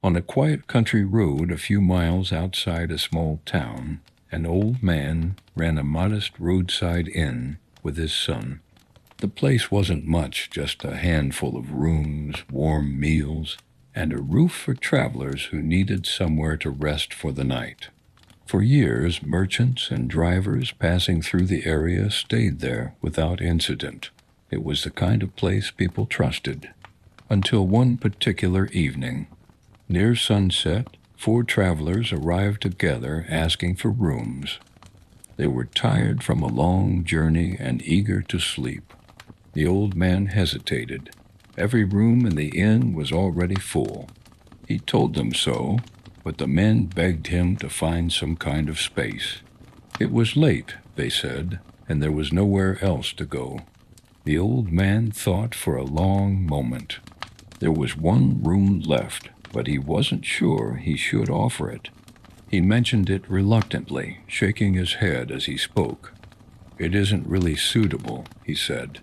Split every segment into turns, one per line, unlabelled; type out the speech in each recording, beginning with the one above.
On a quiet country road a few miles outside a small town, an old man ran a modest roadside inn with his son. The place wasn't much, just a handful of rooms, warm meals, and a roof for travelers who needed somewhere to rest for the night. For years, merchants and drivers passing through the area stayed there without incident. It was the kind of place people trusted. Until one particular evening, near sunset, four travelers arrived together asking for rooms. They were tired from a long journey and eager to sleep. The old man hesitated. Every room in the inn was already full. He told them so, but the men begged him to find some kind of space. It was late, they said, and there was nowhere else to go. The old man thought for a long moment. There was one room left, but he wasn't sure he should offer it. He mentioned it reluctantly, shaking his head as he spoke. "It isn't really suitable," he said.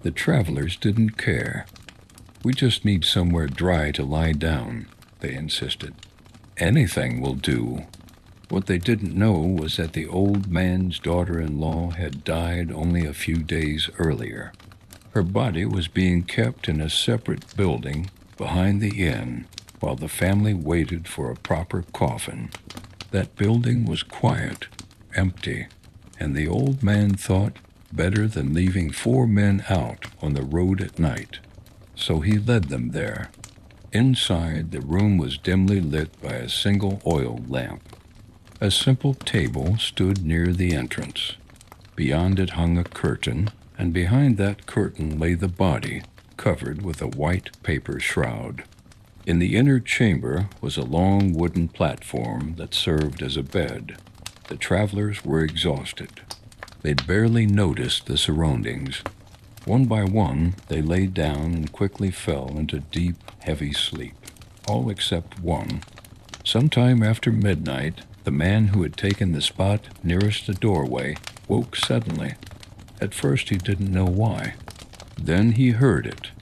The travelers didn't care. "We just need somewhere dry to lie down," they insisted. "Anything will do." What they didn't know was that the old man's daughter-in-law had died only a few days earlier. Her body was being kept in a separate building behind the inn while the family waited for a proper coffin. That building was quiet, empty, and the old man thought better than leaving four men out on the road at night. So he led them there. Inside, the room was dimly lit by a single oil lamp. A simple table stood near the entrance. Beyond it hung a curtain, and behind that curtain lay the body, covered with a white paper shroud. In the inner chamber was a long wooden platform that served as a bed. The travelers were exhausted. They'd barely noticed the surroundings. One by one, they lay down and quickly fell into deep, heavy sleep, all except one. Sometime after midnight, the man who had taken the spot nearest the doorway woke suddenly. At first he didn't know why. Then he heard it,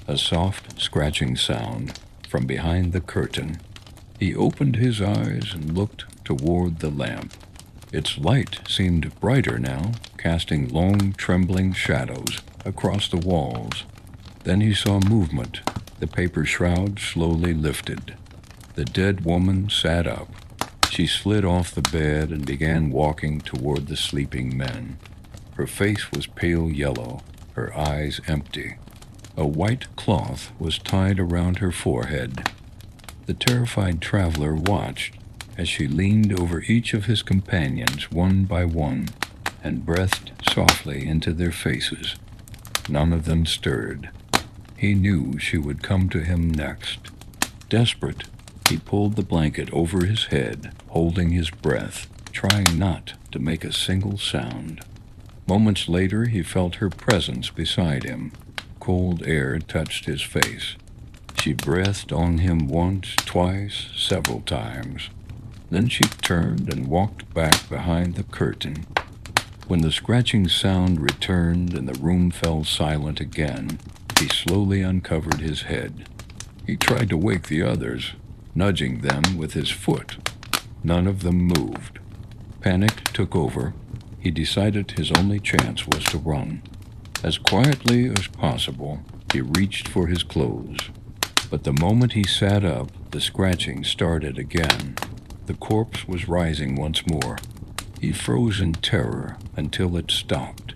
a soft, scratching sound from behind the curtain. He opened his eyes and looked toward the lamp. Its light seemed brighter now, casting long, trembling shadows across the walls. Then he saw movement. The paper shroud slowly lifted. The dead woman sat up. She slid off the bed and began walking toward the sleeping men. Her face was pale yellow, her eyes empty. A white cloth was tied around her forehead. The terrified traveler watched as she leaned over each of his companions one by one and breathed softly into their faces. None of them stirred. He knew she would come to him next. Desperate, he pulled the blanket over his head, holding his breath, trying not to make a single sound. Moments later, he felt her presence beside him. Cold air touched his face. She breathed on him once, twice, several times. Then she turned and walked back behind the curtain. When the scratching sound returned and the room fell silent again, he slowly uncovered his head. He tried to wake the others, nudging them with his foot. None of them moved. Panic took over. He decided his only chance was to run. As quietly as possible, he reached for his clothes. But the moment he sat up, the scratching started again. The corpse was rising once more. He froze in terror until it stopped.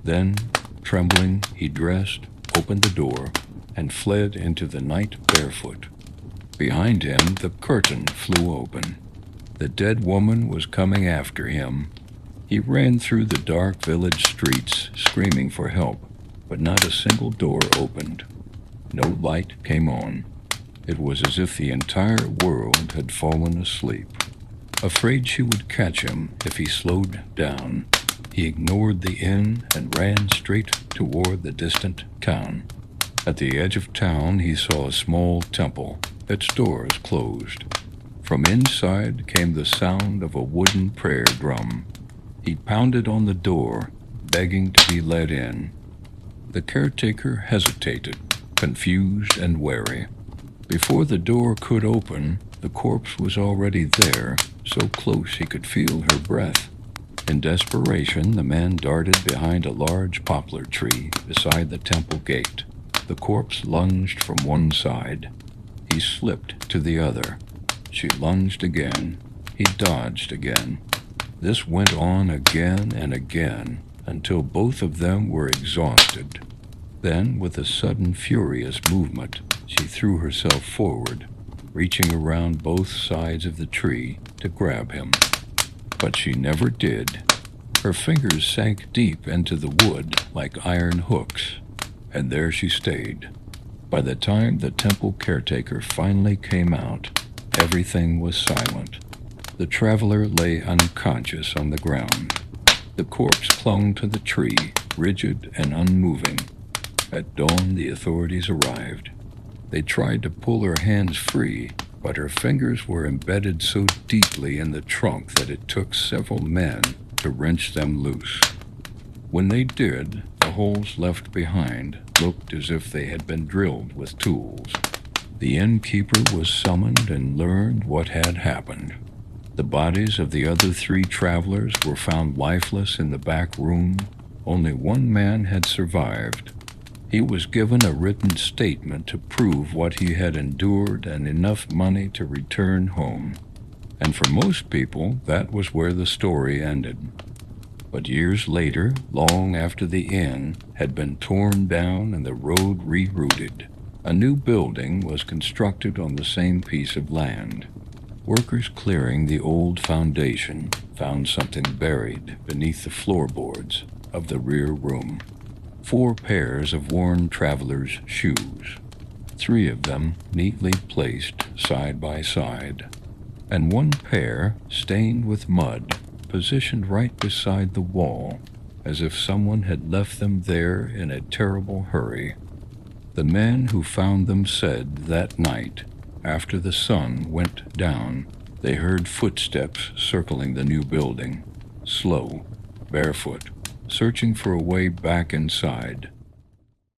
Then, trembling, he dressed, opened the door, and fled into the night barefoot. Behind him, the curtain flew open. The dead woman was coming after him. He ran through the dark village streets, screaming for help, but not a single door opened. No light came on. It was as if the entire world had fallen asleep. Afraid she would catch him if he slowed down, he ignored the inn and ran straight toward the distant town. At the edge of town, he saw a small temple, its doors closed. From inside came the sound of a wooden prayer drum. He pounded on the door, begging to be let in. The caretaker hesitated, confused and wary. Before the door could open, the corpse was already there, so close he could feel her breath. In desperation, the man darted behind a large poplar tree beside the temple gate. The corpse lunged from one side. He slipped to the other. She lunged again. He dodged again. This went on again and again until both of them were exhausted. Then, with a sudden furious movement, she threw herself forward, reaching around both sides of the tree to grab him. But she never did. Her fingers sank deep into the wood like iron hooks, and there she stayed. By the time the temple caretaker finally came out, everything was silent. The traveler lay unconscious on the ground. The corpse clung to the tree, rigid and unmoving. At dawn, the authorities arrived. They tried to pull her hands free, but her fingers were embedded so deeply in the trunk that it took several men to wrench them loose. When they did, the holes left behind looked as if they had been drilled with tools. The innkeeper was summoned and learned what had happened. The bodies of the other 3 travelers were found lifeless in the back room. Only one man had survived. He was given a written statement to prove what he had endured and enough money to return home. And for most people, that was where the story ended. But years later, long after the inn had been torn down and the road rerouted, a new building was constructed on the same piece of land. Workers clearing the old foundation found something buried beneath the floorboards of the rear room. 4 pairs of worn travelers' shoes, 3 of them neatly placed side by side, and 1 pair stained with mud positioned right beside the wall, as if someone had left them there in a terrible hurry. The man who found them said that night, after the sun went down, they heard footsteps circling the new building, slow, barefoot, searching for a way back inside.